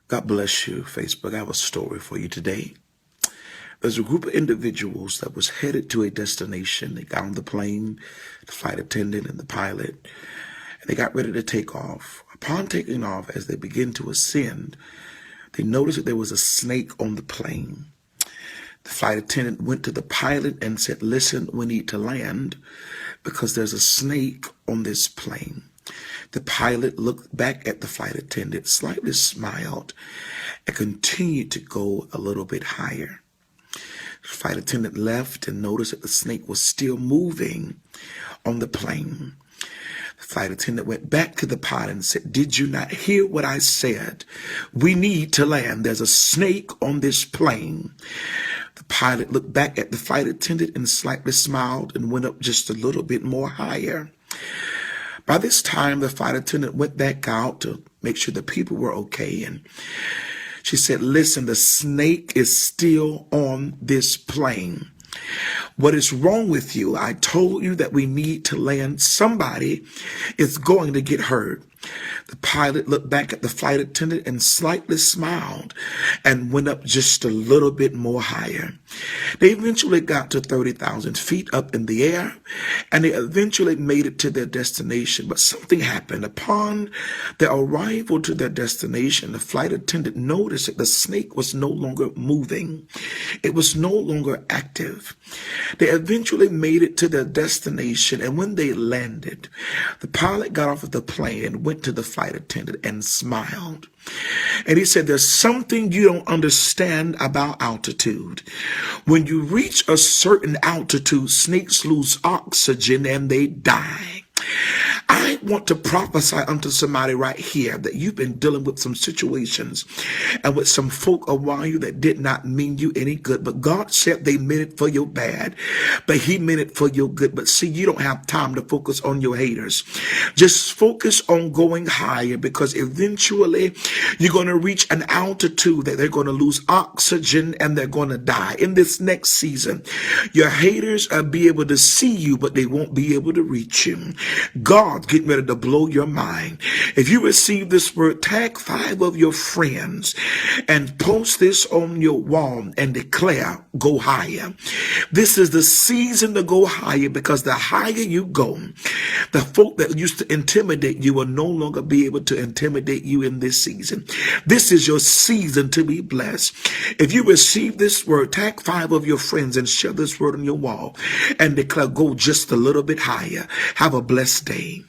God bless you, Facebook. I have a story for you today. There's a group of individuals that was headed to a destination. They got on the plane, the flight attendant and the pilot, and they got ready to take off. Upon taking off, as they begin to ascend, they noticed that there was a snake on the plane. The flight attendant went to the pilot and said, "Listen, we need to land because there's a snake on this plane." The pilot looked back at the flight attendant, slightly smiled, and continued to go a little bit higher. The flight attendant left and noticed that the snake was still moving on the plane. The flight attendant went back to the pilot and said, "Did you not hear what I said? We need to land. There's a snake on this plane." The pilot looked back at the flight attendant and slightly smiled and went up just a little bit more higher. By this time, the flight attendant went back out to make sure the people were okay. And she said, "Listen, the snake is still on this plane. What is wrong with you? I told you that we need to land. Somebody is going to get hurt." The pilot looked back at the flight attendant and slightly smiled and went up just a little bit more higher. They eventually got to 30,000 feet up in the air, and they eventually made it to their destination. But something happened. Upon their arrival to their destination, the flight attendant noticed that the snake was no longer moving. It was no longer active. They eventually made it to their destination, and when they landed, the pilot got off of the plane and went to the flight attendant and smiled. And he said, "There's something you don't understand about altitude. When you reach a certain altitude, snakes lose oxygen and they die." I want to prophesy unto somebody right here that you've been dealing with some situations and with some folk around you that did not mean you any good. But God said they meant it for your bad, but he meant it for your good. But see, you don't have time to focus on your haters. Just focus on going higher, because eventually you're going to reach an altitude that they're going to lose oxygen and they're going to die. In this next season, your haters will be able to see you, but they won't be able to reach you. God's getting ready to blow your mind. If you receive this word, tag 5 of your friends and post this on your wall and declare, "Go higher." This is the season to go higher, because the higher you go, the folk that used to intimidate you will no longer be able to intimidate you in this season. This is your season to be blessed. If you receive this word, tag 5 of your friends and share this word on your wall and declare, "Go just a little bit higher." Have a blessed day.